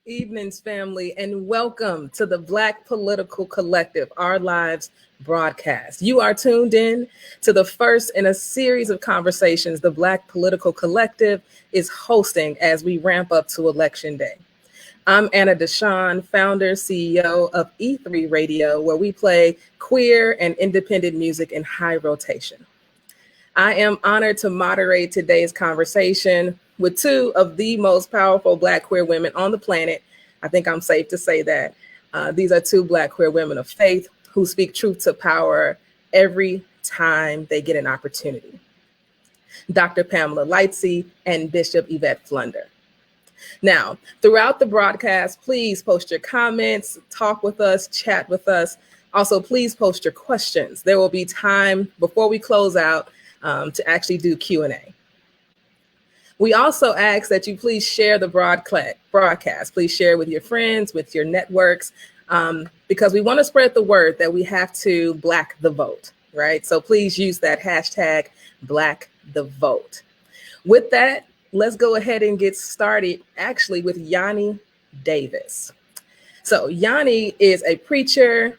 evenings, family, and welcome to the Black Political Collective, Our Lives broadcast. You are tuned in to the first in a series of conversations the Black Political Collective is hosting as we ramp up to Election Day. I'm DeShawn, founder, CEO of E3 Radio, where we play queer and independent music in high rotation. I am honored to moderate today's conversation with two of the most powerful Black queer women on the planet. I think I'm safe to say that. These are two Black queer women of faith who speak truth to power every time they get an opportunity. Dr. Pamela Lightsey and Bishop Yvette Flunder. Now, throughout the broadcast, please post your comments, talk with us, chat with us. Also, please post your questions. There will be time before we close out to actually do Q&A. We also ask that you please share the broadcast. Please share with your friends, with your networks, because we want to spread the word that we have to Black the vote, right? So please use that hashtag Black the vote. With that, let's go ahead and get started actually with YaNi Davis. So YaNi is a preacher,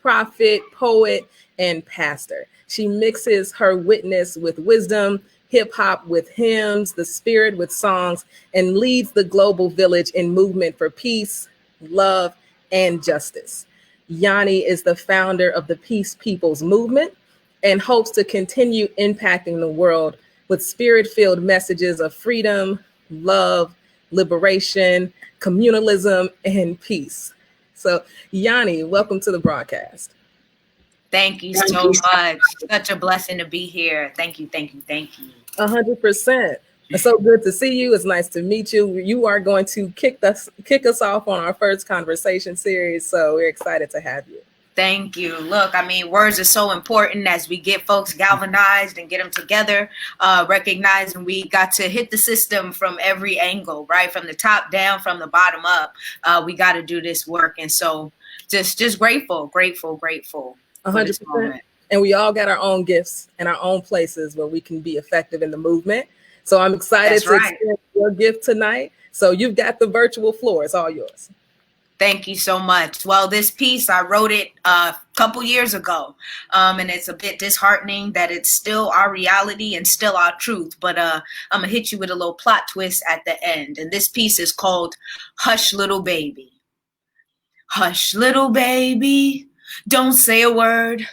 prophet, poet, and pastor. She mixes her witness with wisdom, hip hop with hymns, the spirit with songs, and leads the global village in movement for peace, love, and justice. YaNi is the founder of the Peace Peoples Movement and hopes to continue impacting the world with spirit-filled messages of freedom, love, liberation, communalism, and peace. So YaNi, welcome to the broadcast. Thank you so much. Such a blessing to be here. Thank you, thank you, thank you. 100%. It's so good to see you. It's nice to meet you. You are going to kick us off on our first conversation series, so we're excited to have you. Thank you. Look, I mean, words are so important as we get folks galvanized and get them together, recognizing we got to hit the system from every angle, right? From the top down, from the bottom up. We got to do this work. And so just grateful. 100%. And we all got our own gifts and our own places where we can be effective in the movement. So I'm excited to experience your gift tonight. So you've got the virtual floor. It's all yours. Thank you so much. Well, this piece, I wrote it a couple years ago, and it's a bit disheartening that it's still our reality and still our truth. But I'm going to hit you with a little plot twist at the end. And this piece is called Hush, Little Baby. Hush, little baby, don't say a word.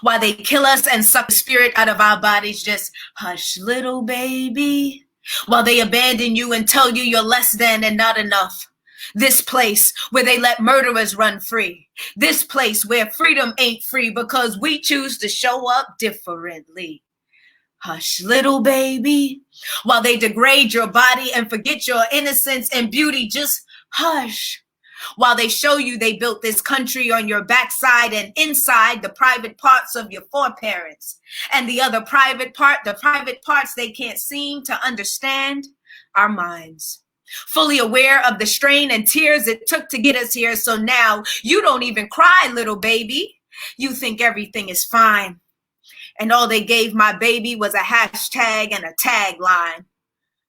While they kill us and suck the spirit out of our bodies, just hush, little baby. While they abandon you and tell you you're less than and not enough. This place where they let murderers run free. This place where freedom ain't free because we choose to show up differently. Hush, little baby. While they degrade your body and forget your innocence and beauty, just hush. While they show you they built this country on your backside and inside the private parts of your foreparents. And the other private parts they can't seem to understand, our minds. Fully aware of the strain and tears it took to get us here. So now you don't even cry, little baby. You think everything is fine. And all they gave my baby was a hashtag and a tagline.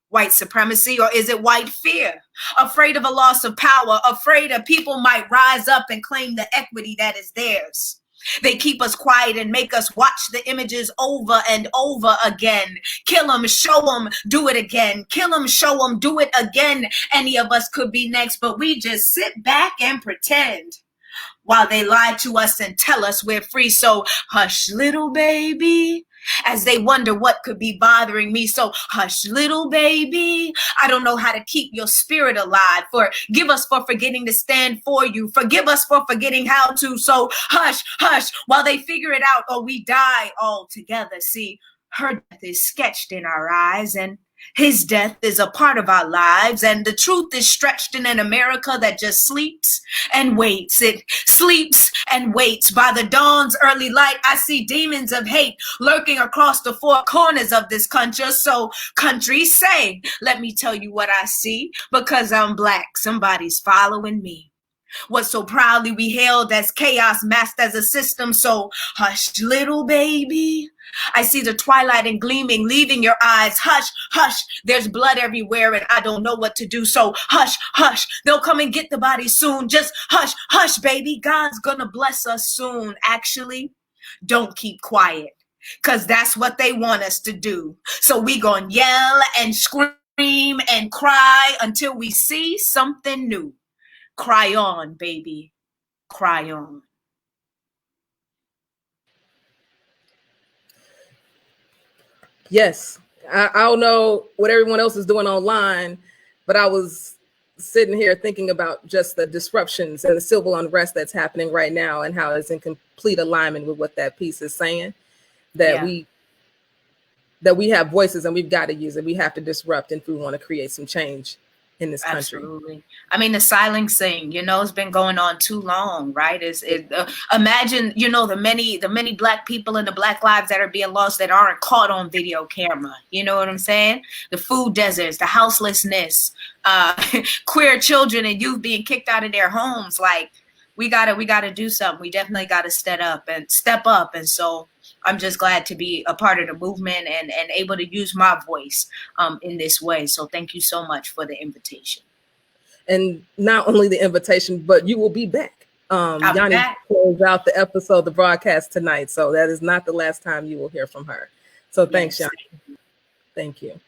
White supremacy, or is it white fear? Afraid of a loss of power, afraid that people might rise up and claim the equity that is theirs. They keep us quiet and make us watch the images over and over again. Kill them, show them, do it again. Kill them, show them, do it again. Any of us could be next, but we just sit back and pretend while they lie to us and tell us we're free. So hush, little baby, as they wonder what could be bothering me. So hush, little baby, I don't know how to keep your spirit alive. Forgive us for forgetting to stand for you. Forgive us for forgetting how to. So hush, hush, while they figure it out or we die all together. See, her death is sketched in our eyes and his death is a part of our lives, and the truth is stretched in an America that just sleeps and waits. It sleeps and waits. By the dawn's early light, I see demons of hate lurking across the four corners of this country. So country, say, let me tell you what I see. Because I'm Black, somebody's following me. What so proudly we hailed as chaos masked as a system. So hush, little baby. I see the twilight and gleaming, leaving your eyes. Hush, hush. There's blood everywhere and I don't know what to do. So hush, hush. They'll come and get the body soon. Just hush, hush, baby. God's gonna bless us soon. Actually, don't keep quiet, because that's what they want us to do. So we gonna yell and scream and cry until we see something new. Cry on, baby. Cry on. Yes. I don't know what everyone else is doing online, but I was sitting here thinking about just the disruptions and the civil unrest that's happening right now and how it's in complete alignment with what that piece is saying, that we have voices and we've got to use it. We have to disrupt if we want to create some change in this country. Absolutely. I mean, the silencing, it's been going on too long, right? Imagine, the many Black people and the Black lives that are being lost that aren't caught on video camera. You know what I'm saying? The food deserts, the houselessness, queer children and youth being kicked out of their homes. Like, we gotta do something. We definitely gotta step up. And so I'm just glad to be a part of the movement and able to use my voice in this way. So thank you so much for the invitation. And not only the invitation, but you will be back. YaNi closed out the episode, the broadcast tonight. So that is not the last time you will hear from her. So thanks, Yes. YaNi. Thank you.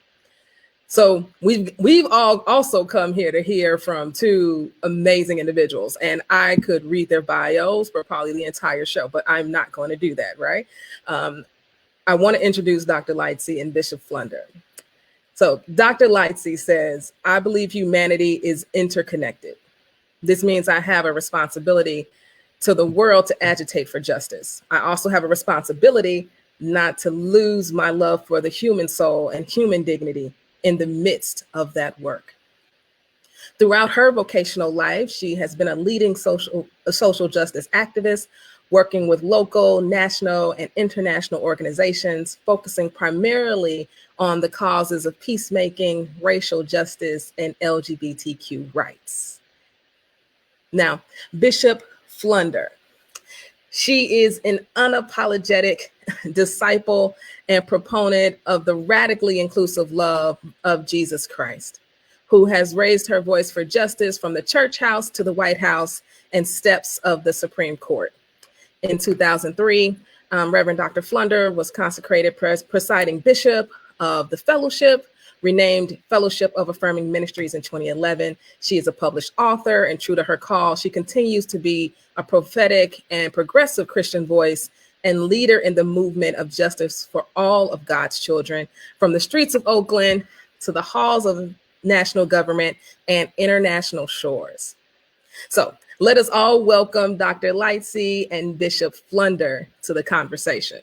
So we've all also come here to hear from two amazing individuals, and I could read their bios for probably the entire show, but I'm not going to do that, right? I want to introduce Dr. Lightsey and Bishop Flunder. So Dr. Lightsey says, I believe humanity is interconnected. This means I have a responsibility to the world to agitate for justice. I also have a responsibility not to lose my love for the human soul and human dignity in the midst of that work. Throughout her vocational life, she has been a leading social justice activist, working with local, national, and international organizations, focusing primarily on the causes of peacemaking, racial justice, and LGBTQ rights. Now, Bishop Flunder. She is an unapologetic disciple and proponent of the radically inclusive love of Jesus Christ, who has raised her voice for justice from the church house to the White House and steps of the Supreme Court. In 2003, Reverend Dr. Flunder was consecrated presiding bishop of the fellowship, renamed Fellowship of Affirming Ministries in 2011. She is a published author, and true to her call, she continues to be a prophetic and progressive Christian voice and leader in the movement of justice for all of God's children, from the streets of Oakland to the halls of national government and international shores. So let us all welcome Dr. Lightsey and Bishop Flunder to the conversation.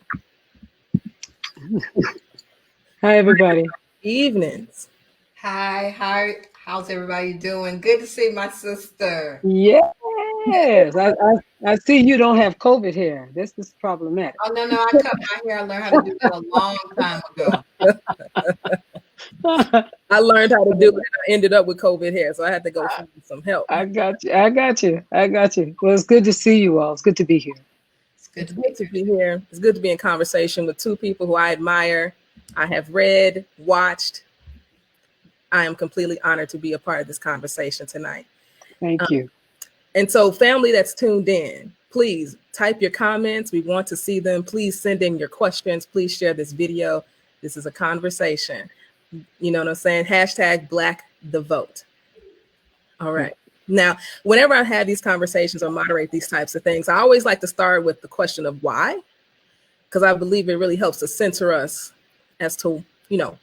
Hi, everybody. Evenings. Hi. How's everybody doing? Good to see my sister. Yes, I see you don't have COVID hair. This is problematic. Oh, no, I cut my hair. I learned how to do it a long time ago. I learned how to do it. I ended up with COVID hair, so I had to go find some help. I got you. Well, it's good to see you all. It's good to be here. It's good to be here. It's good to be in conversation with two people who I admire. I have read, watched. I am completely honored to be a part of this conversation tonight. Thank you. And so, family that's tuned in, please type your comments. We want to see them. Please send in your questions. Please share this video. This is a conversation. You know what I'm saying? # Black the Vote. All right. Now, whenever I have these conversations or moderate these types of things, I always like to start with the question of why, because I believe it really helps to center us as to,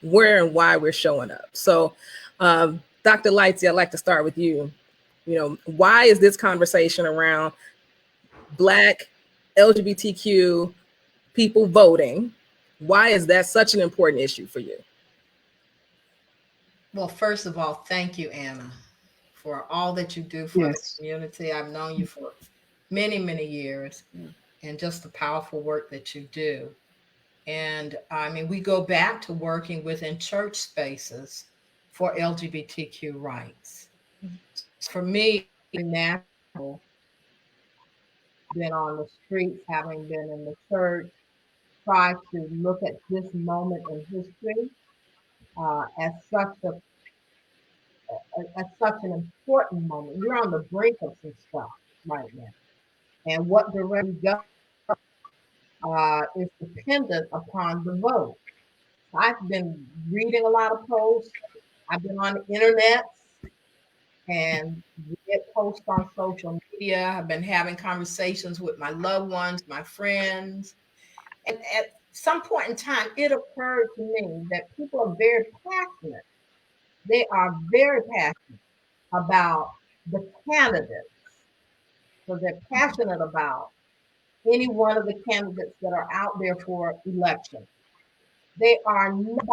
where and why we're showing up. So, Dr. Lightsey, I'd like to start with you. Why is this conversation around Black LGBTQ people voting? Why is that such an important issue for you? Well, first of all, thank you, Anna, for all that you do for the community. I've known you for many, many years, and just the powerful work that you do. And I mean, we go back to working within church spaces for LGBTQ rights. For me, been on the streets, having been in the church, try to look at this moment in history as such an important moment. We're on the brink of some stuff right now, and what direction we go is dependent upon the vote. I've been reading a lot of posts. I've been on the internet and get posts on social media. I've been having conversations with my loved ones, my friends. And at some point in time, it occurred to me that people are very passionate. They are very passionate about the candidates. So they're passionate about any one of the candidates that are out there for election. They are not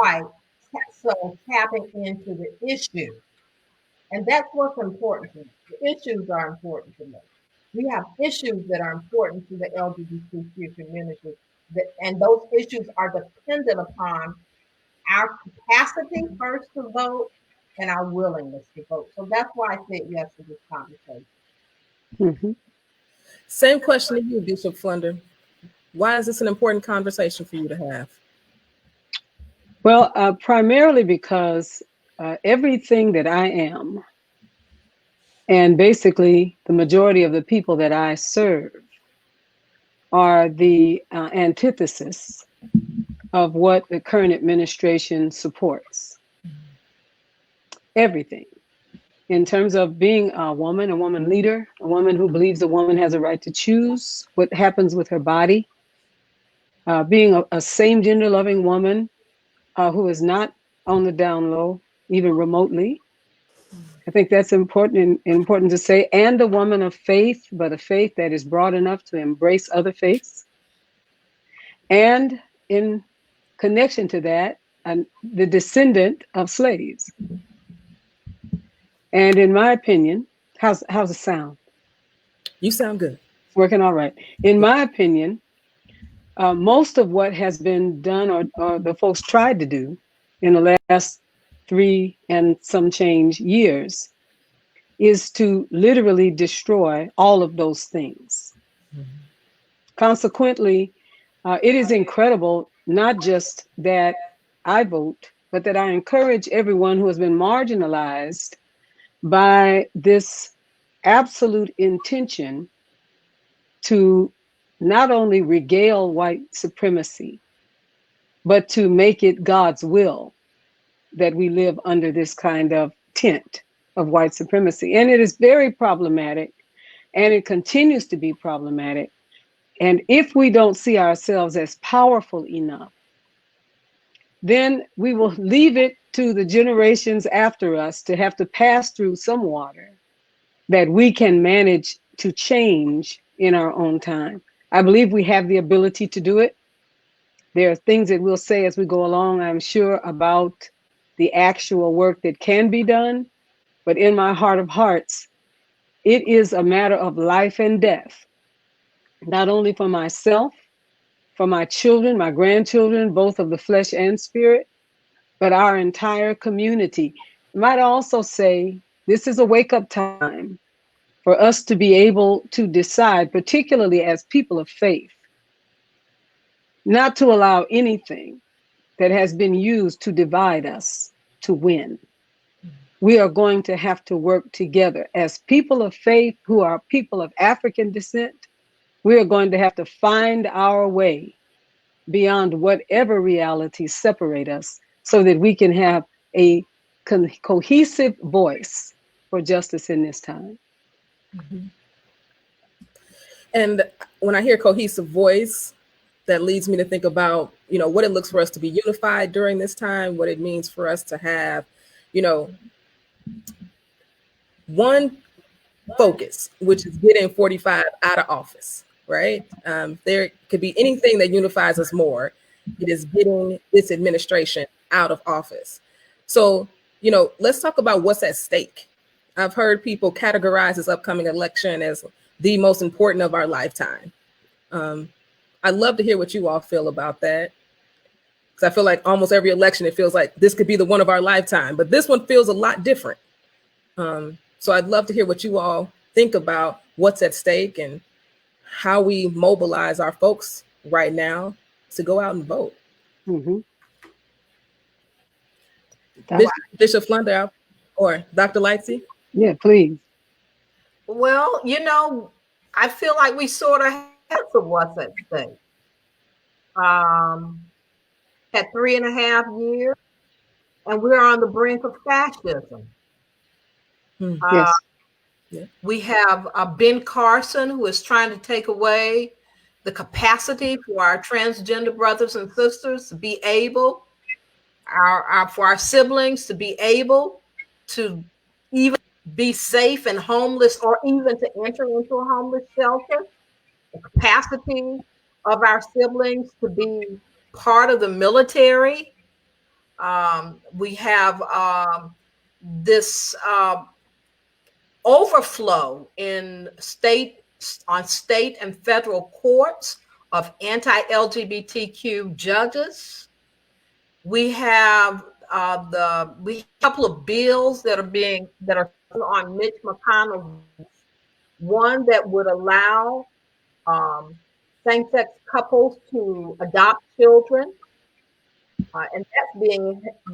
quite so tapping into the issue. And that's what's important to me. The issues are important to me. We have issues that are important to the LGBTQ community, and those issues are dependent upon our capacity first to vote and our willingness to vote. So that's why I said yes to this conversation. Mm-hmm. Same question to you, Bishop Flunder. Why is this an important conversation for you to have? Well, primarily because everything that I am, and basically the majority of the people that I serve, are the antithesis of what the current administration supports. Everything. In terms of being a woman leader, a woman who believes a woman has a right to choose what happens with her body, being a same gender loving woman who is not on the down low, even remotely. I think that's important to say. And a woman of faith, but a faith that is broad enough to embrace other faiths. And in connection to that, the descendant of slaves. And in my opinion, how's it sound? You sound good. Working all right. In my opinion, most of what has been done or the folks tried to do in the last 3 and some change years is to literally destroy all of those things. Mm-hmm. Consequently, it is incredible, not just that I vote, but that I encourage everyone who has been marginalized by this absolute intention to not only regale white supremacy, but to make it God's will that we live under this kind of tent of white supremacy. And it is very problematic, and it continues to be problematic. And if we don't see ourselves as powerful enough, then we will leave it to the generations after us to have to pass through some water that we can manage to change in our own time. I believe we have the ability to do it. There are things that we'll say as we go along, I'm sure, about the actual work that can be done. But in my heart of hearts, it is a matter of life and death, not only for myself, for my children, my grandchildren, both of the flesh and spirit, but our entire community. I might also say this is a wake-up time for us to be able to decide, particularly as people of faith, not to allow anything that has been used to divide us to win. We are going to have to work together as people of faith who are people of African descent. We are going to have to find our way beyond whatever realities separate us so that we can have a cohesive voice for justice in this time. Mm-hmm. And when I hear cohesive voice, that leads me to think about, what it looks for us to be unified during this time, what it means for us to have, one focus, which is getting 45 out of office, right? There could be anything that unifies us more. It is getting this administration out of office. So, let's talk about what's at stake. I've heard people categorize this upcoming election as the most important of our lifetime. I'd love to hear what you all feel about that. Because I feel like almost every election, it feels like this could be the one of our lifetime, but this one feels a lot different. So I'd love to hear what you all think about what's at stake and how we mobilize our folks right now to go out and vote. Mm-hmm. Bishop Flunder or Dr. Lightsey? Yeah, please. Well, you know, I feel like we sort of have some what's at stake. Had 3.5 years, and we're on the brink of fascism. Yes. We have Ben Carson, who is trying to take away the capacity for our transgender brothers and sisters to be able, for our siblings to be able to even be safe and homeless, or even to enter into a homeless shelter. The capacity of our siblings to be part of the military. We have this overflow in state and federal courts of anti-LGBTQ judges. We have a couple of bills that are on Mitch McConnell. One that would allow same-sex couples to adopt children, and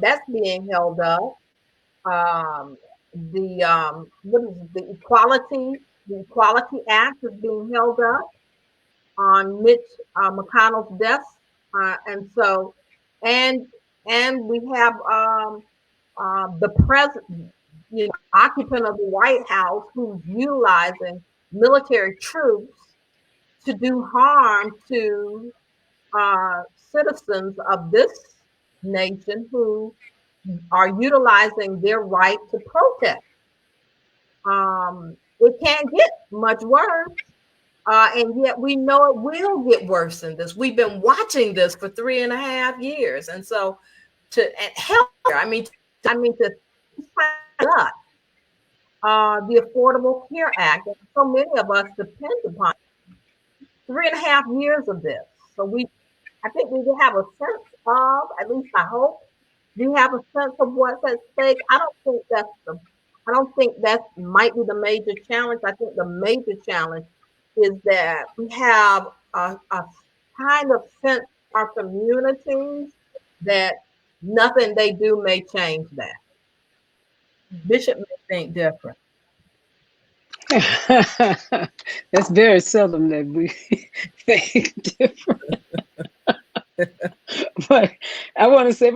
that's being held up. The Equality Act is being held up on Mitch McConnell's desk, and we have the president, occupant of the White House, who's utilizing military troops to do harm to citizens of this nation who are utilizing their right to protest. It can't get much worse, and yet we know it will get worse than this. We've been watching this for 3.5 years, and so to help, I mean to up the Affordable Care Act, and so many of us depend upon 3.5 years of this. So I think we have a sense of, at least I hope, we have a sense of what's at stake. I don't think that might be the major challenge. I think the major challenge is that we have a kind of sense in our communities that nothing they do may change that. Bishop may think different. That's very seldom that we think different. But I want to say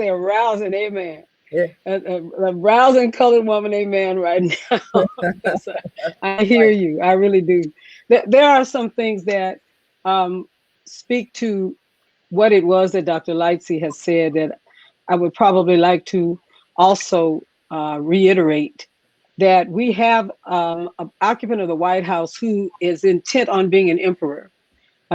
a rousing amen. Yeah. A rousing colored woman amen right now. I hear you. I really do. There are some things that speak to what it was that Dr. Lightsey has said that I would probably like to also reiterate, that we have an occupant of the White House who is intent on being an emperor.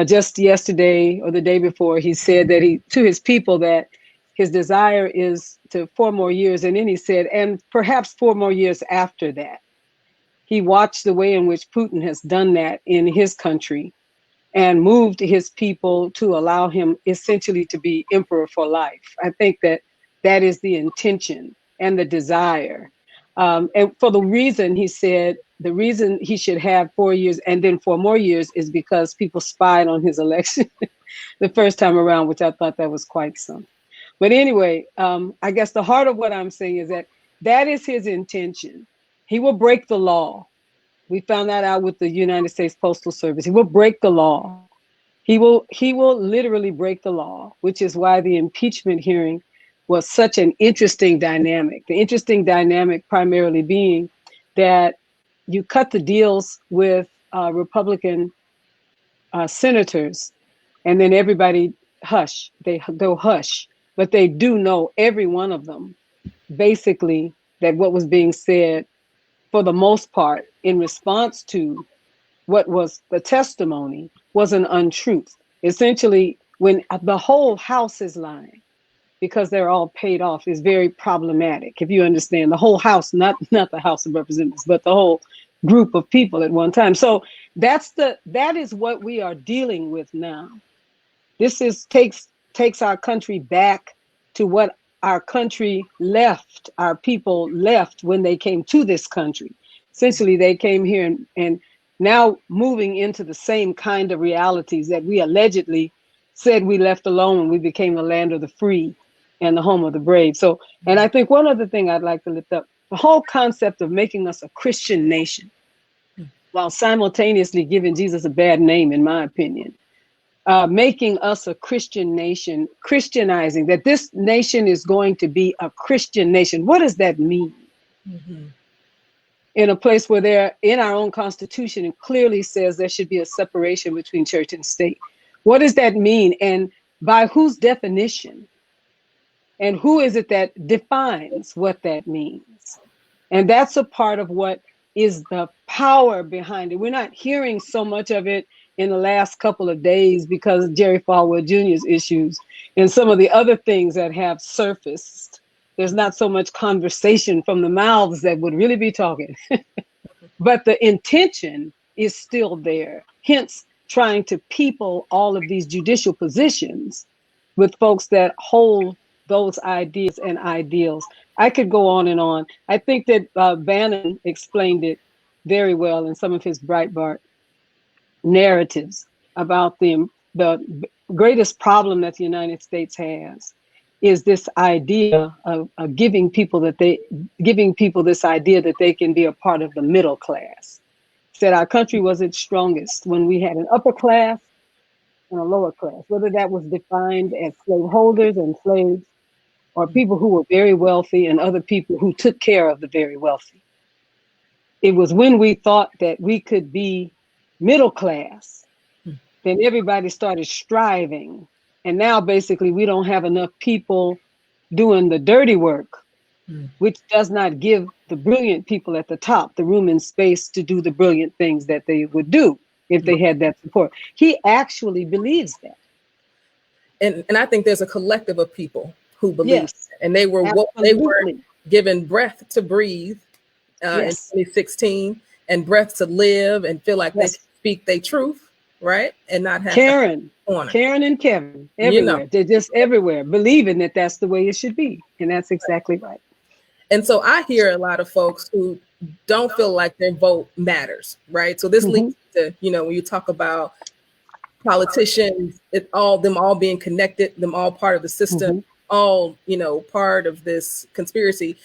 Just yesterday or the day before, he said that to his people that his desire is to 4 more years. And then he said, and perhaps 4 more years after that. He watched the way in which Putin has done that in his country and moved his people to allow him essentially to be emperor for life. I think that is the intention and the desire. And for the reason, he said, the reason he should have 4 years and then 4 more years is because people spied on his election the first time around, which I thought that was quite something. But anyway, I guess the heart of what I'm saying is that is his intention. He will break the law. We found that out with the United States Postal Service. He will break the law. He will literally break the law, which is why the impeachment hearing was such an interesting dynamic. The interesting dynamic primarily being that you cut the deals with Republican senators, and then everybody hush. They go hush, but they do know, every one of them, basically, that what was being said, for the most part, in response to what was the testimony, was an untruth. Essentially, when the whole House is lying, because they're all paid off, is very problematic. If you understand, the whole House, not the House of Representatives, but the whole group of people at one time. So that is what we are dealing with now. This takes our country back to what our country left, our people left when they came to this country. Essentially, they came here and now moving into the same kind of realities that we allegedly said we left alone when we became the land of the free and the home of the brave. So, and I think one other thing I'd like to lift up, the whole concept of making us a Christian nation, while simultaneously giving Jesus a bad name, in my opinion, making us a Christian nation, Christianizing, that this nation is going to be a Christian nation. What does that mean? Mm-hmm. In a place where there, in our own Constitution, it clearly says there should be a separation between church and state. What does that mean? And by whose definition? And who is it that defines what that means? And that's a part of what is the power behind it. We're not hearing so much of it in the last couple of days because of Jerry Falwell Jr.'s issues and some of the other things that have surfaced. There's not so much conversation from the mouths that would really be talking. But the intention is still there. Hence, trying to people all of these judicial positions with folks that hold those ideas and ideals. I could go on and on. I think that Bannon explained it very well in some of his Breitbart narratives about the greatest problem that the United States has is this idea of giving people this idea that they can be a part of the middle class. Said our country was its strongest when we had an upper class and a lower class, whether that was defined as slaveholders and slaves or people who were very wealthy and other people who took care of the very wealthy. It was when we thought that we could be middle class, then everybody started striving. And now basically we don't have enough people doing the dirty work, which does not give the brilliant people at the top the room and space to do the brilliant things that they would do if they had that support. He actually believes that. And I think there's a collective of people who believe that. And they were given breath to breathe in 2016 and breath to live and feel like they speak their truth, right? And not have Karen and Kevin everywhere. You know. They're just everywhere believing that that's the way it should be. And that's exactly right. And so I hear a lot of folks who don't feel like their vote matters, right? So this leads to, when you talk about politicians, them all being connected, them all part of the system, all, part of this conspiracy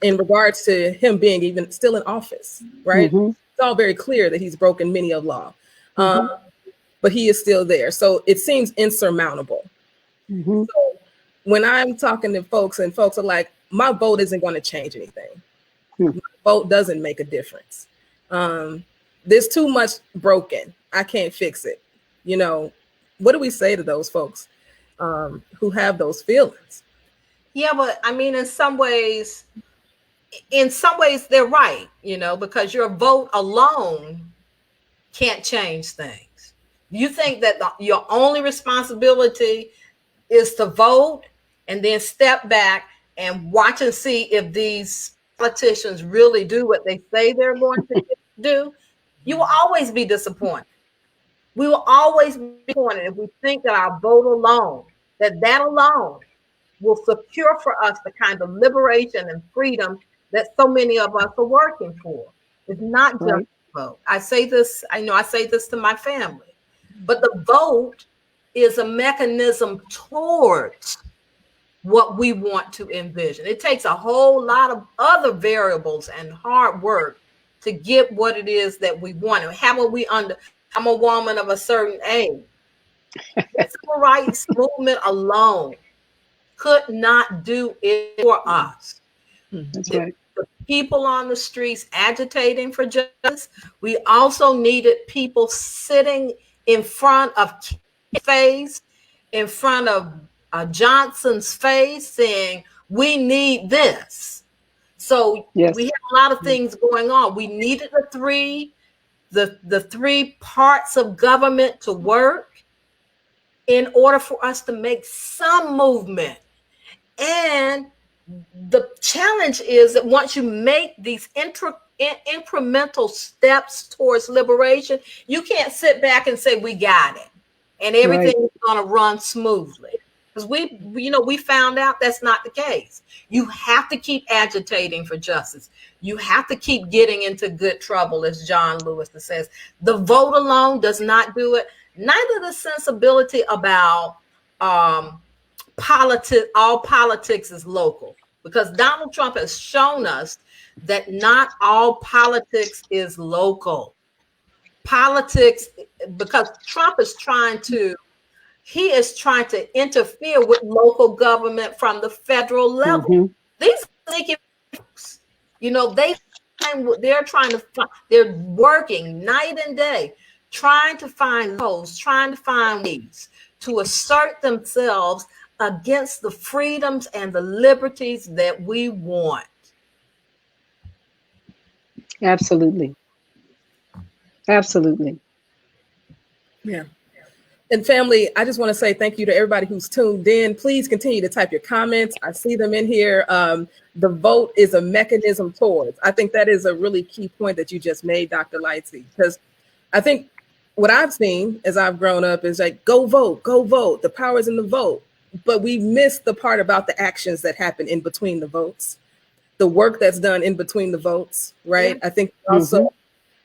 in regards to him being even still in office, right? It's all very clear that he's broken many of law, but he is still there. So it seems insurmountable. So when I'm talking to folks and folks are like, my vote isn't going to change anything. My vote doesn't make a difference. There's too much broken. I can't fix it. What do we say to those folks who have those feelings? Yeah, but I mean, in some ways they're right, because your vote alone can't change things. You think that your only responsibility is to vote and then step back and watch and see if these politicians really do what they say they're going to do, you will always be disappointed. We will always be disappointed if we think that our vote alone, that alone will secure for us the kind of liberation and freedom that so many of us are working for. It's not just the vote. I say this to my family, but the vote is a mechanism towards what we want to envision. It takes a whole lot of other variables and hard work to get what it is that we want. I'm a woman of a certain age. The civil rights movement alone could not do it for us. That's right. The people on the streets agitating for justice. We also needed people sitting in front of face, in front of Johnson's face, saying, we need this. So we had a lot of things going on. We needed the three parts of government to work in order for us to make some movement. And the challenge is that once you make these incremental steps towards liberation, you can't sit back and say, we got it, and everything is going to run smoothly. Because we found out that's not the case. You have to keep agitating for justice. You have to keep getting into good trouble, as John Lewis says. The vote alone does not do it. Neither the sensibility about all politics is local, because Donald Trump has shown us that not all politics is local. Politics, because Trump is trying to interfere with local government from the federal level. Mm-hmm. These folks, they're working night and day, trying to find ways to assert themselves against the freedoms and the liberties that we want. Absolutely. Absolutely. Yeah. And family, I just want to say thank you to everybody who's tuned in. Please continue to type your comments. I see them in here. The vote is a mechanism towards. I think that is a really key point that you just made, Dr. Lightsey, because I think what I've seen as I've grown up is like, go vote, go vote. The power is in the vote. But we miss the part about the actions that happen in between the votes, the work that's done in between the votes, right? Yeah. I think also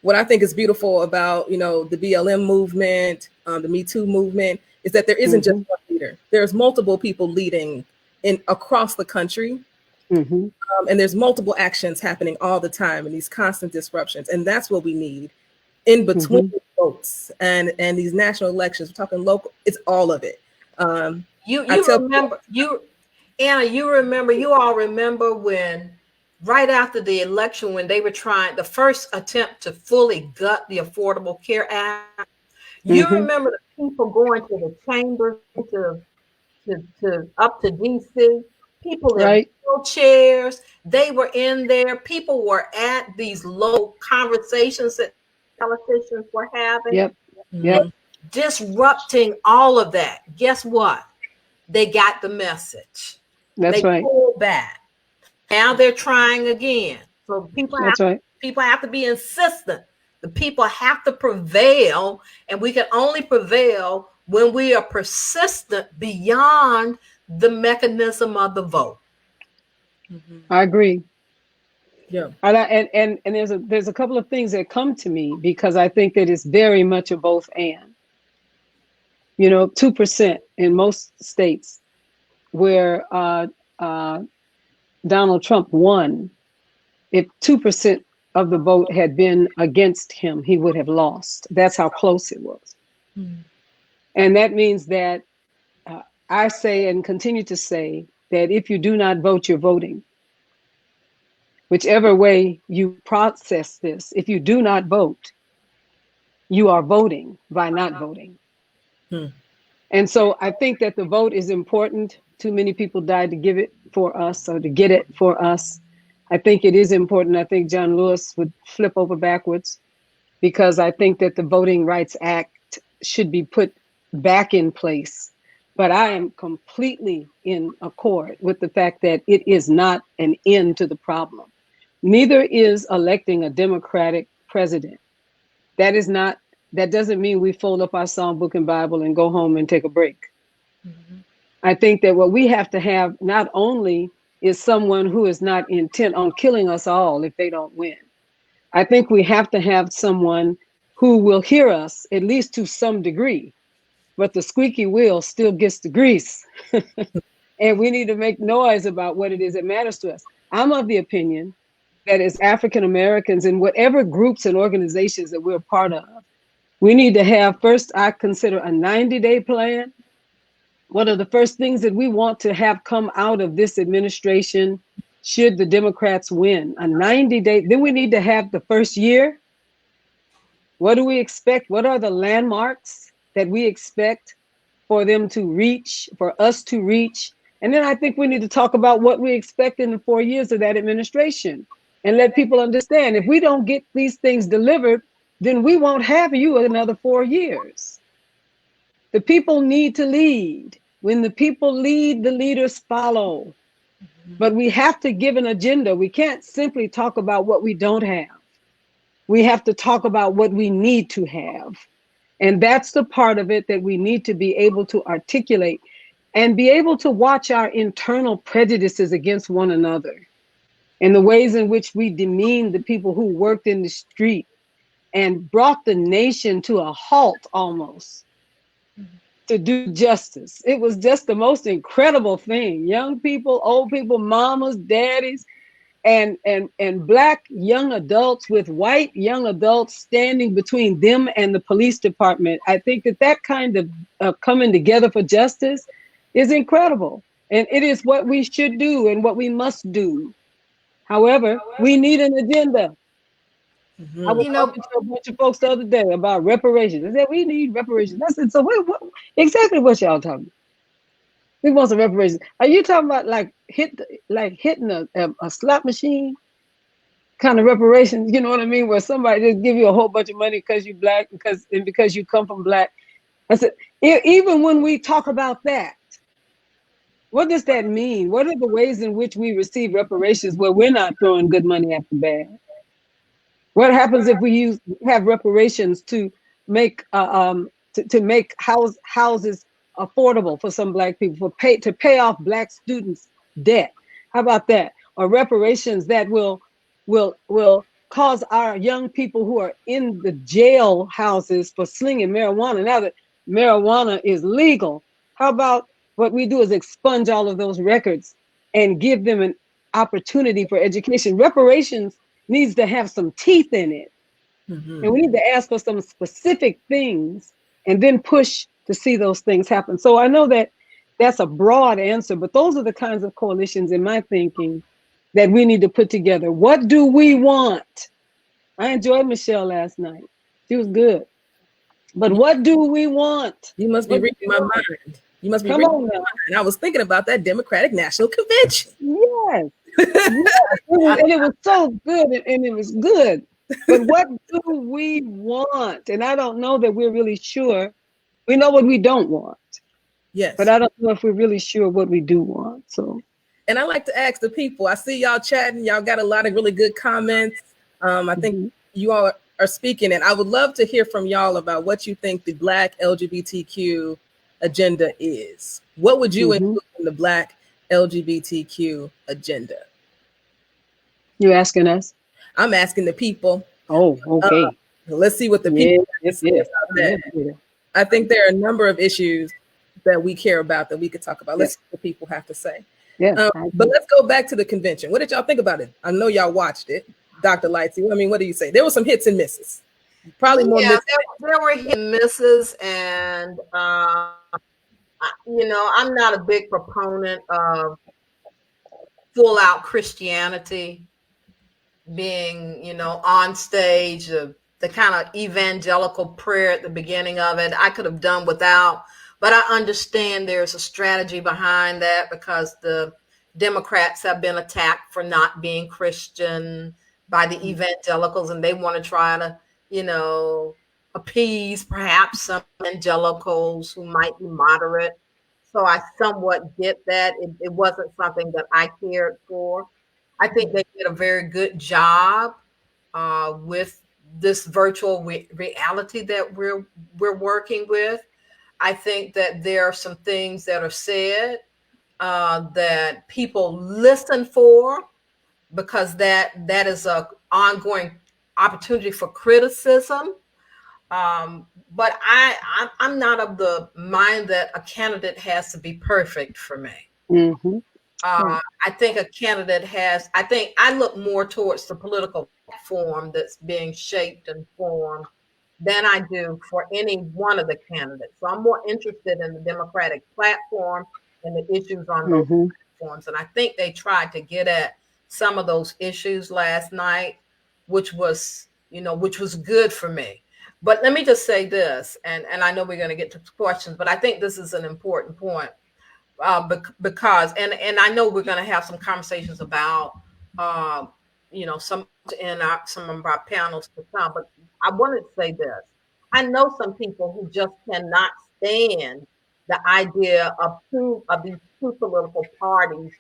what I think is beautiful about, the BLM movement, the Me Too movement, is that there isn't just one leader. There's multiple people leading across the country. And there's multiple actions happening all the time and these constant disruptions. And that's what we need in between the votes and these national elections. We're talking local, it's all of it. Anna, you all remember when right after the election, when they were trying the first attempt to fully gut the Affordable Care Act, you remember the people going to the chambers to up to DC, people in wheelchairs, they were in there, people were at these low conversations that politicians were having, disrupting all of that. Guess what? They got the message. They pulled back. Now they're trying again. So people have to be insistent. The people have to prevail, and we can only prevail when we are persistent beyond the mechanism of the vote. I agree. Yeah. And there's a couple of things that come to me because I think that it's very much a both and. 2% in most states where Donald Trump won, if 2% of the vote had been against him, he would have lost. That's how close it was. And that means that I say and continue to say that if you do not vote, you're voting. Whichever way you process this, if you do not vote, you are voting by not voting. And so I think that the vote is important. Too many people died to give it for us or to get it for us. I think it is important. I think John Lewis would flip over backwards because I think that the Voting Rights Act should be put back in place. But I am completely in accord with the fact that it is not an end to the problem. Neither is electing a Democratic president. That doesn't mean we fold up our songbook and Bible and go home and take a break. I think that what we have to have not only is someone who is not intent on killing us all if they don't win. I think we have to have someone who will hear us, at least to some degree, but the squeaky wheel still gets the grease. And we need to make noise about what it is that matters to us. I'm of the opinion that as African Americans in whatever groups and organizations that we're part of, we need to have first, I consider a 90-day plan. What are the first things that we want to have come out of this administration should the Democrats win? A 90-day, then we need to have the first year. What do we expect? What are the landmarks that we expect for them to reach, for us to reach? And then I think we need to talk about what we expect in the 4 years of that administration and let people understand if we don't get these things delivered, then we won't have you another 4 years. The people need to lead. When the people lead, the leaders follow. But we have to give an agenda. We can't simply talk about what we don't have. We have to talk about what we need to have. And that's the part of it that we need to be able to articulate. and be able to watch our internal prejudices against one another and the ways in which we demean the people who worked in the street and brought the nation to a halt almost to do justice. It was just the most incredible thing. Young people, old people, mamas, daddies, and Black young adults with white young adults standing between them and the police department. I think that kind of coming together for justice is incredible. And it is what we should do and what we must do. However, we need an agenda. I was talking to a bunch of folks the other day about reparations. I said, we need reparations. I said, so exactly what y'all talking about? We want some reparations. Are you talking about like hitting a slot machine kind of reparations? You know what I mean? Where somebody just give you a whole bunch of money because you're Black, because you come from Black. I said, even when we talk about that, what does that mean? What are the ways in which we receive reparations where we're not throwing good money after bad? What happens if we have reparations to make houses affordable for some Black people, to pay off Black students' debt? How about that? Or reparations that will cause our young people who are in the jail houses for slinging marijuana, now that marijuana is legal, how about what we do is expunge all of those records and give them an opportunity for education? Reparations needs to have some teeth in it. And we need to ask for some specific things and then push to see those things happen. So I know that that's a broad answer, but those are the kinds of coalitions in my thinking that we need to put together. What do we want? I enjoyed Michelle last night. She was good. But what do we want? You must be reading my mind. You must be reading my mind. I was thinking about that Democratic National Convention. Yes. Yes. And it was so good, and it was good. But what do we want? And I don't know that we're really sure. We know what we don't want. Yes. But I don't know if we're really sure what we do want. So. And I like to ask the people. I see y'all chatting. Y'all got a lot of really good comments. I think you all are speaking, and I would love to hear from y'all about what you think the Black LGBTQ agenda is. What would you include in the Black LGBTQ agenda? You asking us? I'm asking the people. Oh, okay. Let's see what the people say about that. I think there are a number of issues that we care about that we could talk about. Let's see what the people have to say. Yeah. But let's go back to the convention. What did y'all think about it? I know y'all watched it. Dr. Lightsey, I mean, what do you say? There were some hits and misses. Probably more misses. There were hit and misses, and I'm not a big proponent of full out Christianity being, on stage, the kind of evangelical prayer at the beginning of it. I could have done without, but I understand there's a strategy behind that because the Democrats have been attacked for not being Christian by the evangelicals, and they want to try to, appease perhaps some evangelicals who might be moderate. So I somewhat get that. It wasn't something that I cared for. I think they did a very good job with this virtual reality that we're working with. I think that there are some things that are said that people listen for, because that is an ongoing opportunity for criticism. But I'm not of the mind that a candidate has to be perfect for me. I think a candidate I look more towards the political platform that's being shaped and formed than I do for any one of the candidates. So I'm more interested in the Democratic platform and the issues on those platforms. And I think they tried to get at some of those issues last night, which was good for me. But let me just say this, and I know we're going to get to questions, but I think this is an important point. Because I know we're going to have some conversations about some of our panels to come, but I wanted to say this. I know some people who just cannot stand the idea of these two political parties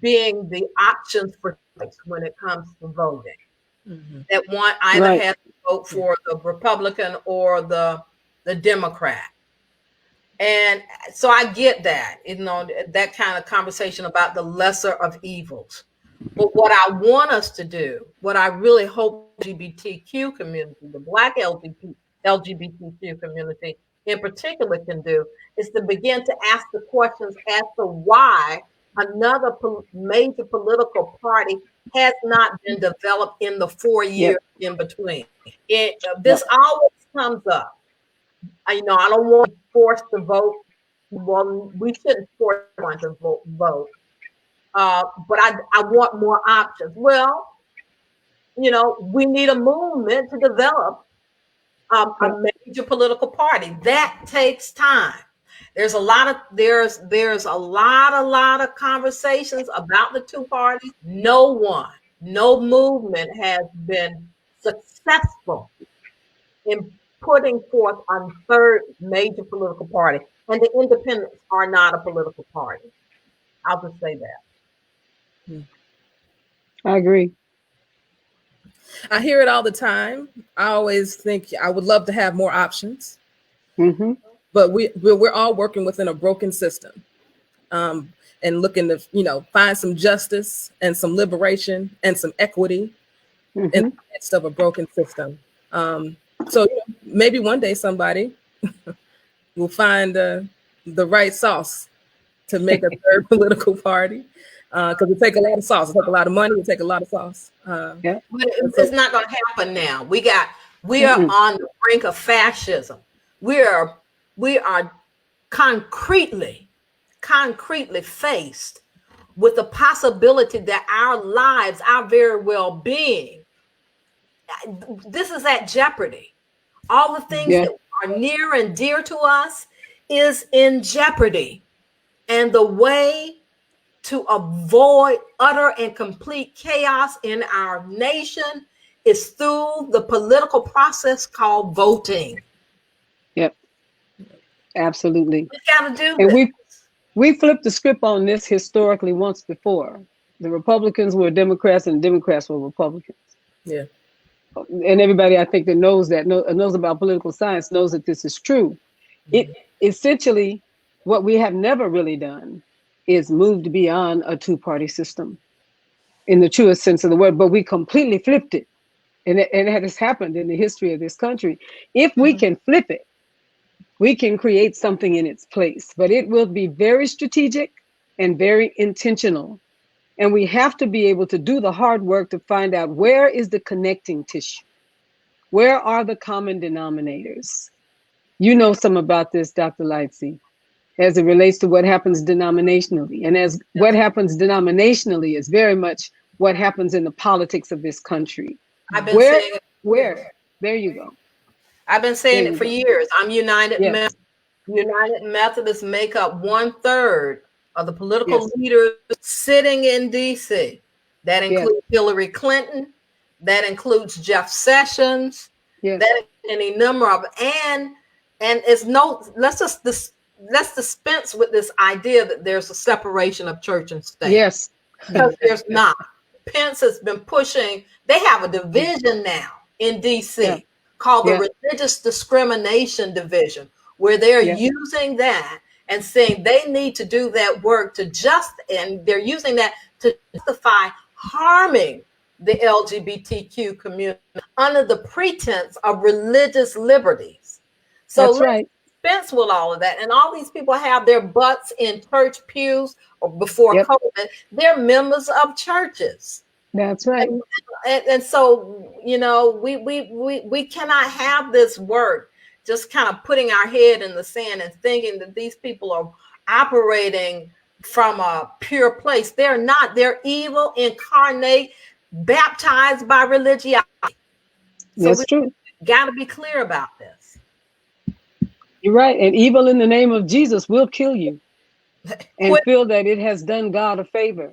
being the options for choice when it comes to voting. That one either has to vote for the Republican or the Democrat. And so I get that, that kind of conversation about the lesser of evils. But what I want us to do, what I really hope LGBTQ community, the Black LGBTQ community in particular can do, is to begin to ask the questions as to why another major political party has not been developed in the 4 years in between. This always comes up. I don't want to force the vote. Well, we shouldn't force one to vote. But I want more options. Well, we need a movement to develop a major political party. That takes time. There's a lot of conversations about the two parties. No movement has been successful in putting forth a third major political party. And the independents are not a political party. I'll just say that. I agree. I hear it all the time. I always think I would love to have more options, but we're all working within a broken system, and looking to find some justice and some liberation and some equity in the midst of a broken system. So maybe one day somebody will find the right sauce to make a third political party. Because it takes a lot of sauce. It takes a lot of money. It takes a lot of sauce. But it's not going to happen now. We are on the brink of fascism. We are concretely faced with the possibility that our lives, our very well-being, this is at jeopardy. All the things that are near and dear to us is in jeopardy. And the way to avoid utter and complete chaos in our nation is through the political process called voting. Yep, absolutely. We got to do and this. We flipped the script on this historically once before. The Republicans were Democrats and Democrats were Republicans. Yeah. And everybody, I think, that knows about political science knows that this is true. It essentially, what we have never really done is moved beyond a two-party system in the truest sense of the word, but we completely flipped it. And it has happened in the history of this country. If we can flip it, we can create something in its place, but it will be very strategic and very intentional. And we have to be able to do the hard work to find out where is the connecting tissue? Where are the common denominators? You know some about this, Dr. Lightsey, as it relates to what happens denominationally. And as what happens denominationally is very much what happens in the politics of this country. I've been saying it. Where? There you go. I've been saying it for years. I'm United Methodist. United Methodists make up 1/3 of the political leaders sitting in DC. That includes Hillary Clinton. That includes Jeff Sessions. That any number of, and it's let's dispense with this idea that there's a separation of church and state. Yes. Because there's not. Pence has been pushing, they have a division now in DC called the Religious Discrimination Division, where they're using that and saying they need to do that work and they're using that to justify harming the LGBTQ community under the pretense of religious liberties. So that's right. Dispense with all of that. And all these people have their butts in church pews or before COVID. They're members of churches. That's right. And so, we cannot have this work just kind of putting our head in the sand and thinking that these people are operating from a pure place. They're not. They're evil, incarnate, baptized by religiosity. So that's true. Got to be clear about this. You're right. And evil in the name of Jesus will kill you and feel that it has done God a favor.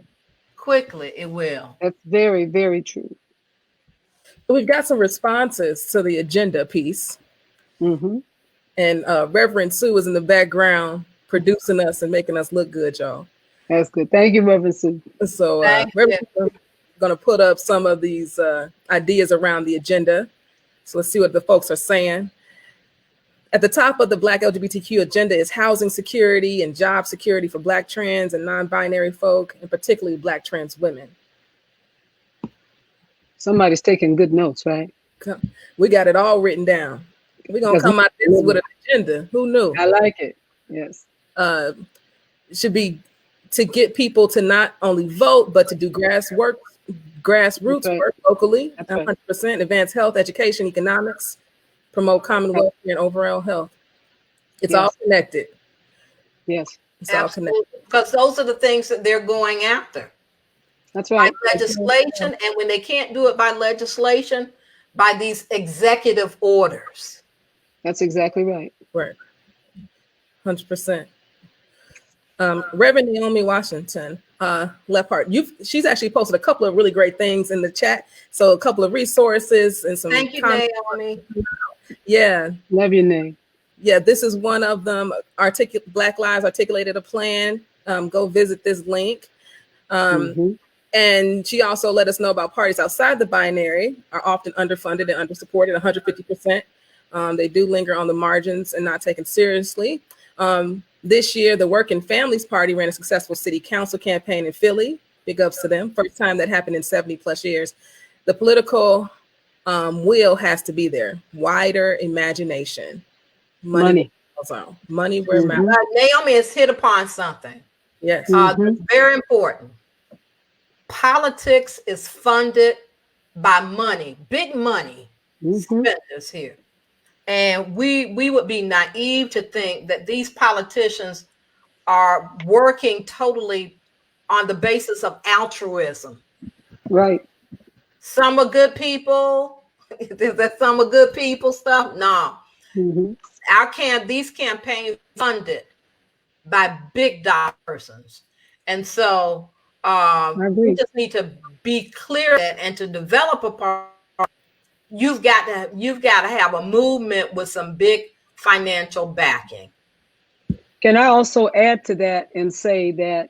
Quickly, it will. That's very, very true. We've got some responses to the agenda piece. And Reverend Sue is in the background producing us and making us look good, y'all. That's good. Thank you, Reverend Sue. So Reverend Sue is going to put up some of these ideas around the agenda. So let's see what the folks are saying. At the top of the Black LGBTQ agenda is housing security and job security for Black trans and non-binary folk, and particularly Black trans women. Somebody's taking good notes, right? We got it all written down. We're going to come out this with an agenda. Who knew? I like it. Yes. Should be to get people to not only vote, but to do grassroots work locally, 100%, advance health, education, economics, promote common welfare and overall health. It's all connected. Yes. It's all connected. Because those are the things that they're going after. That's right. By legislation, and when they can't do it by legislation, by these executive orders. That's exactly right. Right. 100%. Reverend Naomi Washington, Lepard, she's actually posted a couple of really great things in the chat. So a couple of resources and some. Thank you, Naomi. Yeah. Love your name. Yeah, this is one of them. Black Lives Articulated a Plan. Go visit this link. And she also let us know about parties outside the binary are often underfunded and undersupported, 150%. They do linger on the margins and not taken seriously. This year, the Work and Families Party ran a successful city council campaign in Philly. Big ups to them. First time that happened in 70 plus years. The political will has to be there. Wider imagination. Money. Money where Naomi has hit upon something. Yes. Very important. Politics is funded by money, big money spenders here. And we would be naive to think that these politicians are working totally on the basis of altruism. Right. Some are good people. Is that some are good people stuff? No. These campaigns funded by big dollar persons. And so we just need to be clear that, and to develop a part, you've got to have a movement with some big financial backing. Can I also add to that and say that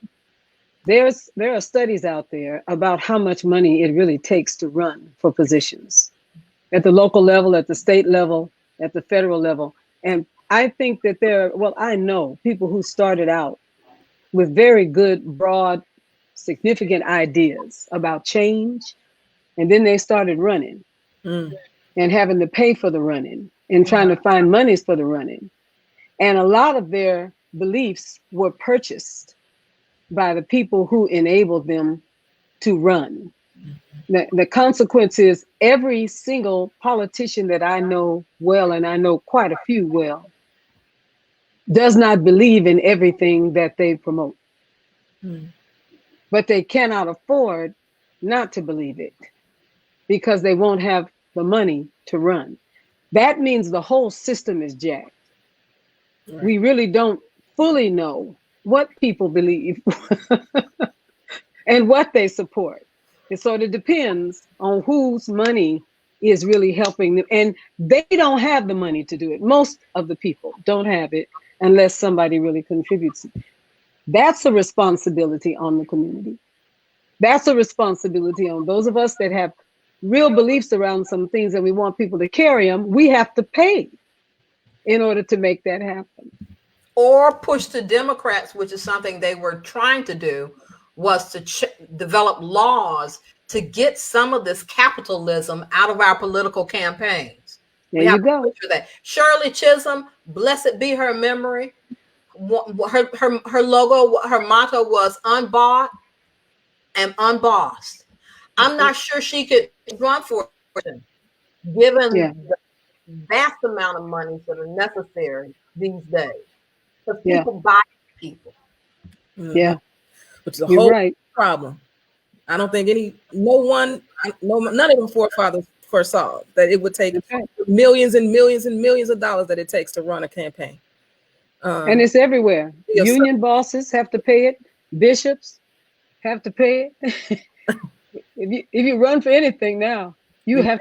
there are studies out there about how much money it really takes to run for positions at the local level, at the state level, at the federal level. And I think that I know people who started out with very good, broad, significant ideas about change, and then they started running and having to pay for the running and trying to find monies for the running. And a lot of their beliefs were purchased by the people who enabled them to run. The consequence is every single politician that I know well, and I know quite a few well, does not believe in everything that they promote. But they cannot afford not to believe it because they won't have the money to run. That means the whole system is jacked. Right. We really don't fully know what people believe and what they support. It sort of depends on whose money is really helping them. And they don't have the money to do it. Most of the people don't have it unless somebody really contributes. That's a responsibility on the community. That's a responsibility on those of us that have real beliefs around some things and we want people to carry them. We have to pay in order to make that happen. Or push the Democrats, which is something they were trying to do, was to develop laws to get some of this capitalism out of our political campaigns. There you go. That. Shirley Chisholm, blessed be her memory. Her logo, her motto was unbought and unbossed. I'm not sure she could run for it, given the vast amount of monies that are necessary these days. Because people buy people. Yeah. Which is a whole problem. I don't think none of them forefathers foresaw that it would take millions and millions and millions of dollars that it takes to run a campaign. And it's everywhere. Union bosses have to pay it. Bishops have to pay it. If you run for anything now, you got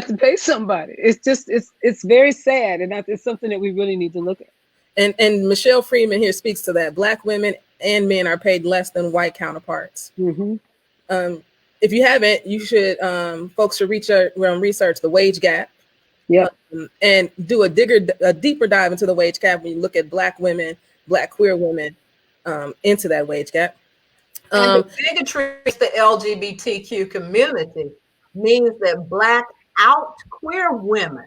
to pay somebody. It's very sad, and it's something that we really need to look at. And Michelle Freeman here speaks to that. Black women and men are paid less than white counterparts. If you haven't, you should. Folks should research the wage gap. Yeah. And do a deeper dive into the wage gap when you look at Black women, Black queer women, into that wage gap. And the bigotry against the LGBTQ community means that Black out queer women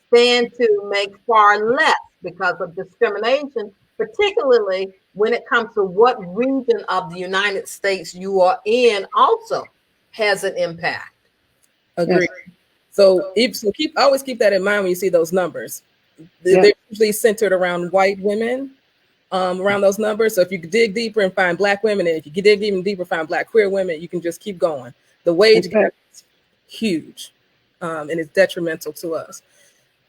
stand to make far less because of discrimination, particularly when it comes to what region of the United States you are in also has an impact. Agreed. So always keep that in mind when you see those numbers. They're usually centered around white women, around those numbers. So if you dig deeper and find Black women, and if you dig even deeper, find Black queer women, you can just keep going. The wage gap is huge, and it's detrimental to us.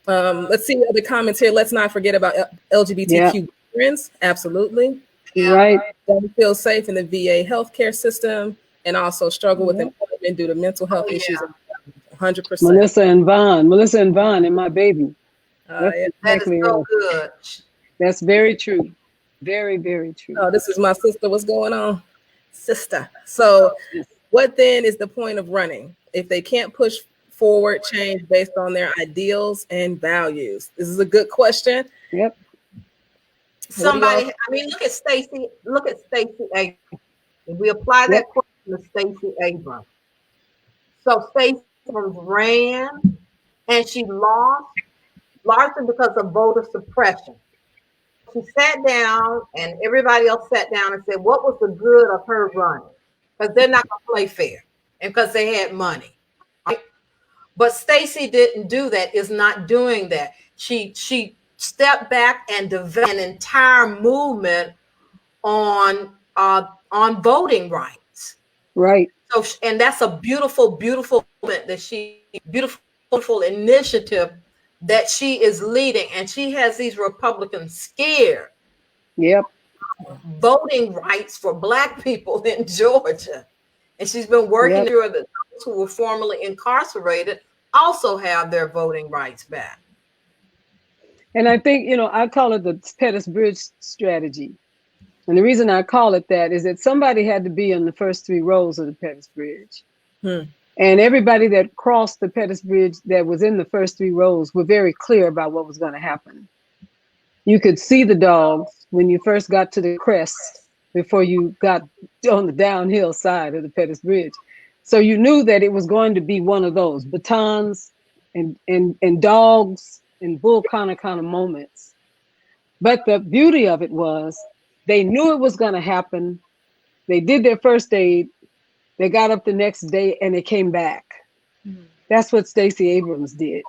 Let's see other comments here. Let's not forget about LGBTQ friends. Absolutely. Right. Don't feel safe in the VA healthcare system, and also struggle with employment due to mental health issues. 100%. Melissa and Vaughn and my baby. That's exactly that is so good. That's very true. Very, very true. Oh, this is my sister. What's going on? Sister. So what then is the point of running if they can't push forward change based on their ideals and values? This is a good question. Yep. Look at Stacey. Look at Stacey Abrams. If we apply that question to Stacey Abrams. So Stacey Abrams ran and she lost largely because of voter suppression. She sat down and everybody else sat down and said, what was the good of her running? Because they're not going to play fair and because they had money. Right? But Stacey didn't do that, is not doing that. She stepped back and developed an entire movement on voting rights. Right. So, and that's a beautiful movement beautiful initiative that she is leading, and she has these Republicans scared. Yep. Voting rights for Black people in Georgia, and she's been working to ensure that those who were formerly incarcerated also have their voting rights back. And I think, I call it the Pettus Bridge strategy. And the reason I call it that is that somebody had to be in the first 3 rows of the Pettus Bridge. And everybody that crossed the Pettus Bridge that was in the first 3 rows were very clear about what was going to happen. You could see the dogs when you first got to the crest before you got on the downhill side of the Pettus Bridge. So you knew that it was going to be one of those batons and dogs and bull kind of moments. But the beauty of it was they knew it was going to happen. They did their first aid. They got up the next day and they came back. That's what Stacey Abrams did.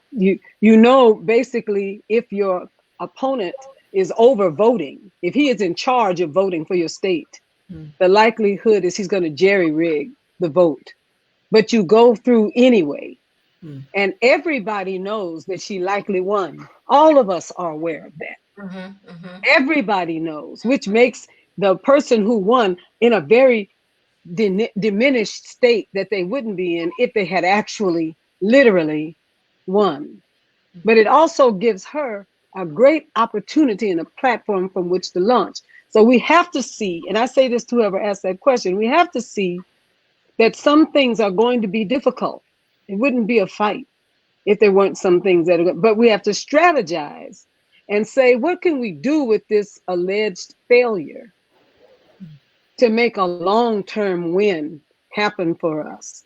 Basically, if your opponent is over voting, if he is in charge of voting for your state, the likelihood is he's going to jerry-rig the vote. But you go through anyway. And everybody knows that she likely won. All of us are aware of that. Everybody knows, which makes the person who won in a very diminished state that they wouldn't be in if they had actually literally won. But it also gives her a great opportunity and a platform from which to launch. So we have to see, and I say this to whoever asked that question, we have to see that some things are going to be difficult. It wouldn't be a fight if there weren't some things that are, but we have to strategize and say, what can we do with this alleged failure to make a long-term win happen for us?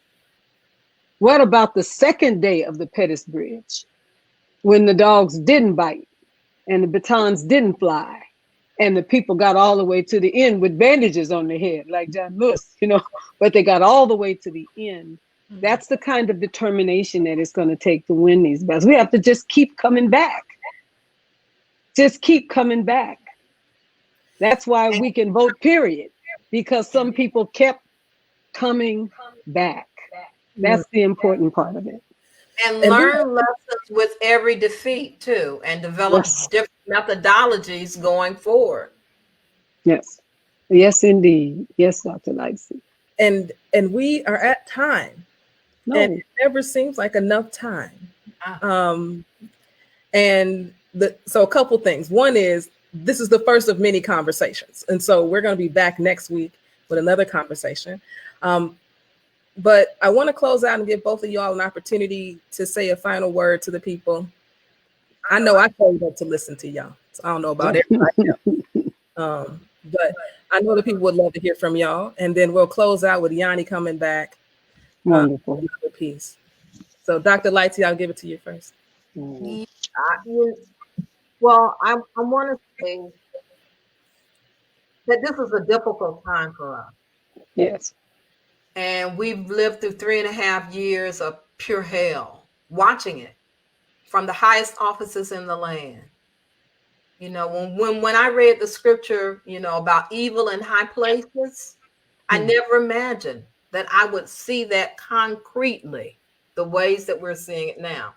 What about the second day of the Pettus Bridge, when the dogs didn't bite and the batons didn't fly and the people got all the way to the end with bandages on their head, like John Lewis, but they got all the way to the end. That's the kind of determination that it's going to take to win these battles. We have to just keep coming back. Just keep coming back. That's why we can vote, period. Because some people kept coming back. That's the important part of it. And learn lessons with every defeat too, and develop different methodologies going forward. Yes. Yes, indeed. Yes, Dr. Lightsey. And we are at time. No. And it never seems like enough time. So a couple things. One is, this is the first of many conversations. And so we're going to be back next week with another conversation. But I want to close out and give both of y'all an opportunity to say a final word to the people. I know I told them to listen to y'all, so I don't know about everybody else. But I know the people would love to hear from y'all, and then we'll close out with YaNi coming back. Wonderful. Another piece. So, Dr. Lightsey, I'll give it to you first. Well, I want to say that this is a difficult time for us. Yes. And we've lived through 3.5 years of pure hell, watching it from the highest offices in the land. You know, when I read the scripture, you know, about evil in high places, I never imagined that I would see that concretely, the ways that we're seeing it now.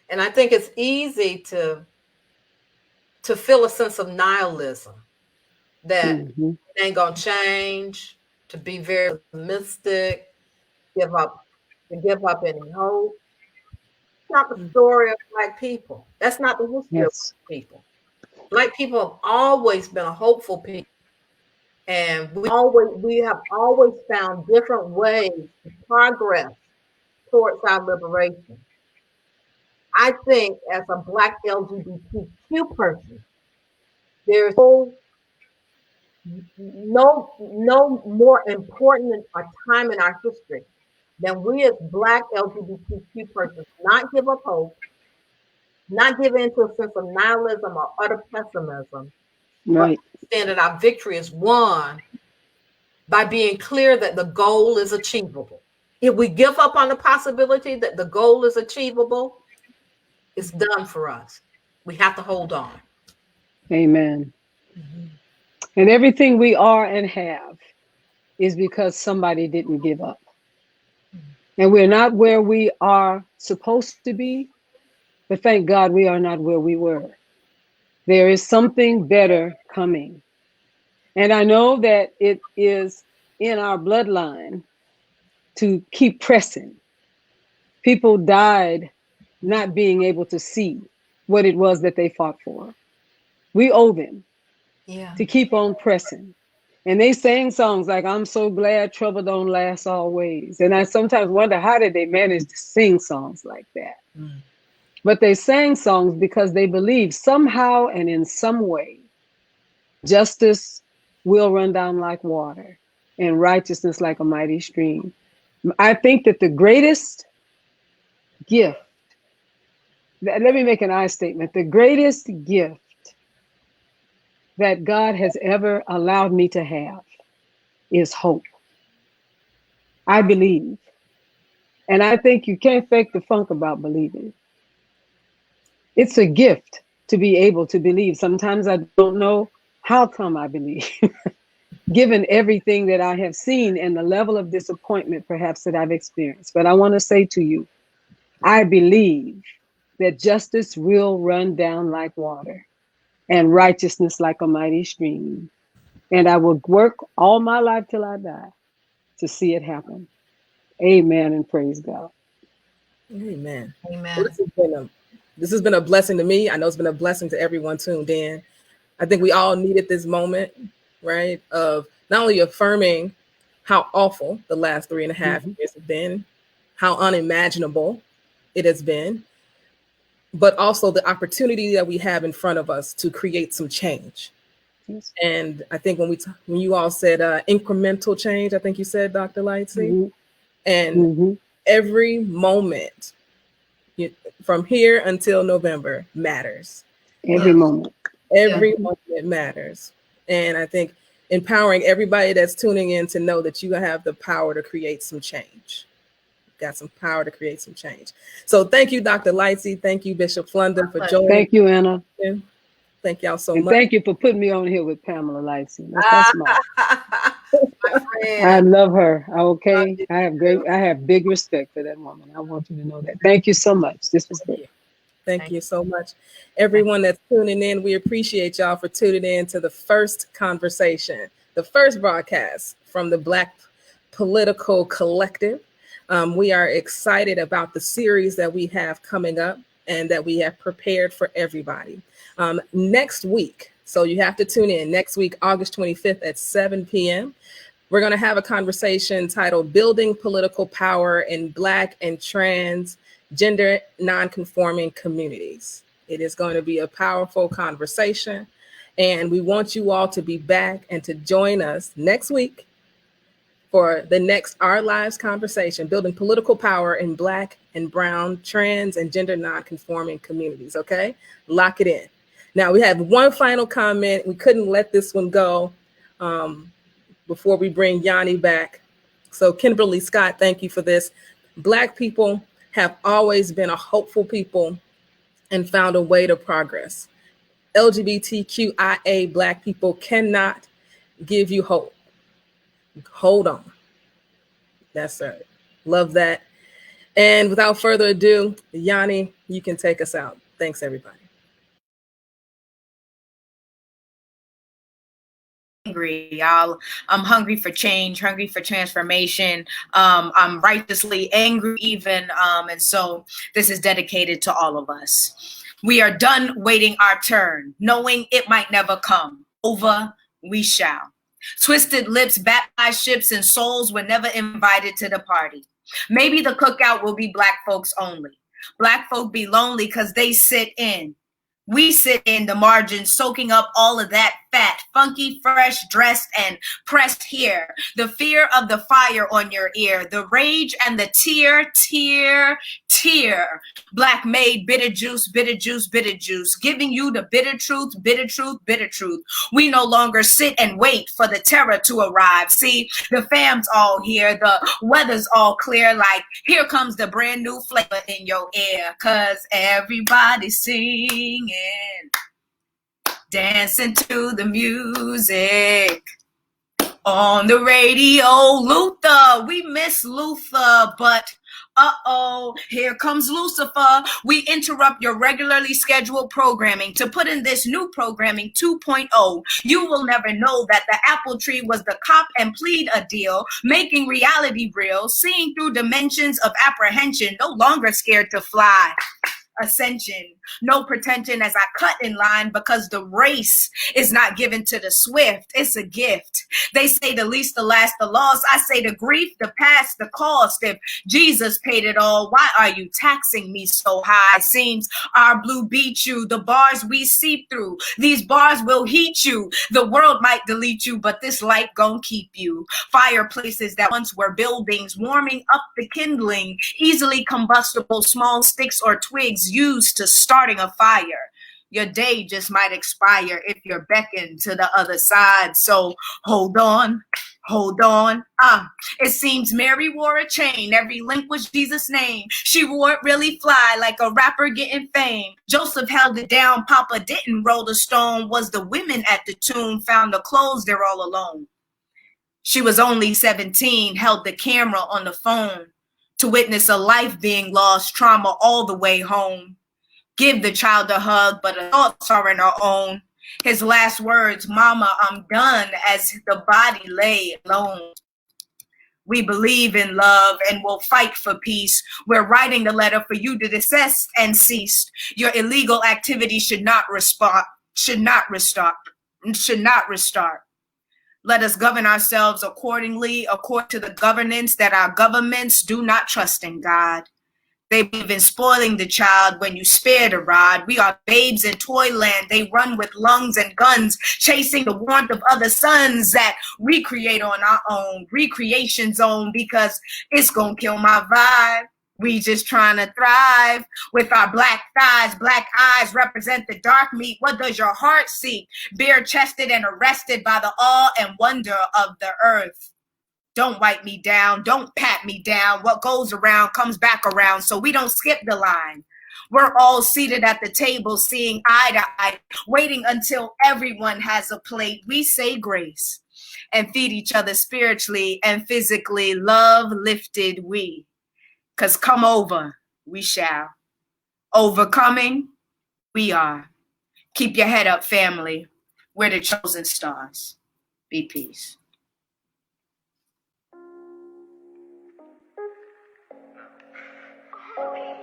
And I think it's easy to feel a sense of nihilism, that it ain't gonna change, to be very optimistic, give up any hope. It's not the story of Black people. That's not the history of Black people. Black people have always been a hopeful people, and we have always found different ways to progress towards our liberation. I think as a Black LGBTQ person, there's no more important a time in our history than we as Black LGBTQ persons not give up hope, not give in to a sense of nihilism or utter pessimism, right? But understand that our victory is won by being clear that the goal is achievable. If we give up on the possibility that the goal is achievable, it's done for us. We have to hold on. Amen. And everything we are and have is because somebody didn't give up. And we're not where we are supposed to be, but thank God we are not where we were. There is something better coming. And I know that it is in our bloodline to keep pressing. People died not being able to see what it was that they fought for. We owe them to keep on pressing. And they sang songs like, I'm so glad trouble don't last always. And I sometimes wonder, how did they manage to sing songs like that? But they sang songs because they believed somehow and in some way, justice will run down like water and righteousness like a mighty stream. I think that the greatest gift, let me make an I statement, the greatest gift that God has ever allowed me to have is hope. I believe. And I think you can't fake the funk about believing. It's a gift to be able to believe. Sometimes I don't know how come I believe, given everything that I have seen and the level of disappointment perhaps that I've experienced. But I want to say to you, I believe that justice will run down like water and righteousness like a mighty stream. And I will work all my life till I die to see it happen. Amen and praise God. Amen. Amen. Well, this has been a blessing to me. I know it's been a blessing to everyone tuned in. I think we all needed this moment, right? Of not only affirming how awful the last 3.5 years have been, how unimaginable it has been, but also the opportunity that we have in front of us to create some change. Yes. And I think when you all said incremental change, I think you said, Dr. Lightsey, and every moment from here until November matters. Every moment. Every moment matters. And I think empowering everybody that's tuning in to know that you have the power to create some change. Got some power to create some change. So thank you, Dr. Lightsey. Thank you, Bishop Flunder, for joining. Thank you, Anna. Thank y'all so much. Thank you for putting me on here with Pamela Lightsey. That's my friend. I love her. Okay. I have big respect for that woman. I want you to know that. Thank you so much. This was great. Thank you so much. Everyone that's tuning in, we appreciate y'all for tuning in to the first conversation, the first broadcast from the Black Political Collective. We are excited about the series that we have coming up and that we have prepared for everybody. Next week, so you have to tune in next week, August 25th at 7 p.m. We're going to have a conversation titled Building Political Power in Black and Trans Gender Nonconforming Communities. It is going to be a powerful conversation, and we want you all to be back and to join us next week for the next Our Lives conversation, Building Political Power in Black and Brown, Trans, and Gender Nonconforming Communities, okay? Lock it in. Now, we have one final comment. We couldn't let this one go before we bring YaNi back. So Kimberly Scott, thank you for this. Black people have always been a hopeful people and found a way to progress. LGBTQIA Black people cannot give you hope. Hold on. That's right. Love that. And without further ado, YaNi, you can take us out. Thanks, everybody. Angry, y'all. I'm hungry for change, hungry for transformation. I'm righteously angry even. And so this is dedicated to all of us. We are done waiting our turn, knowing it might never come. Over we shall. Twisted lips, baptized ships, and souls were never invited to the party. Maybe the cookout will be Black folks only. Black folk be lonely because they sit in. We sit in the margins, soaking up all of that fat, funky, fresh, dressed, and pressed here. The fear of the fire on your ear, the rage and the tear. Black made bitter juice, bitter juice, bitter juice, giving you the bitter truth, bitter truth, bitter truth. We no longer sit and wait for the terror to arrive. See, the fam's all here, the weather's all clear, like here comes the brand new flavor in your ear, cause everybody's singing, dancing to the music. On the radio, Luther, we miss Luther, but here comes Lucifer. We interrupt your regularly scheduled programming to put in this new programming 2.0. You will never know that the apple tree was the cop and plead a deal, making reality real, seeing through dimensions of apprehension, no longer scared to fly. Ascension, no pretension as I cut in line, because the race is not given to the swift, it's a gift. They say the least, the last, the lost. I say the grief, the past, the cost. If Jesus paid it all, why are you taxing me so high? Seems our blue beat you, the bars we seep through. These bars will heat you. The world might delete you, but this light gon' keep you. Fireplaces that once were buildings, warming up the kindling, easily combustible, small sticks or twigs used to starting a fire. Your day just might expire if you're beckoned to the other side. So hold on, hold on. It seems Mary wore a chain. Every link was Jesus' name. She wore it really fly like a rapper getting fame. Joseph held it down. Papa didn't roll the stone. Was the women at the tomb found the clothes? They're all alone. She was only 17, held the camera on the phone to witness a life being lost, trauma all the way home. Give the child a hug, but her thoughts are in her own. His last words, "Mama, I'm done," as the body lay alone. We believe in love and will fight for peace. We're writing the letter for you to desist and cease. Your illegal activity should not restart. Let us govern ourselves accordingly, according to the governance that our governments do not trust in God. They believe in spoiling the child when you spare the rod. We are babes in toyland. They run with lungs and guns, chasing the warmth of other suns that we create on our own recreation zone, because it's gonna kill my vibe. We just trying to thrive with our black thighs. Black eyes represent the dark meat. What does your heart seek? Bare-chested and arrested by the awe and wonder of the earth. Don't wipe me down. Don't pat me down. What goes around comes back around, so we don't skip the line. We're all seated at the table, seeing eye to eye, waiting until everyone has a plate. We say grace and feed each other spiritually and physically. Love lifted we. 'Cause come over, we shall. Overcoming, we are. Keep your head up, family. We're the chosen stars. Be peace. Oh,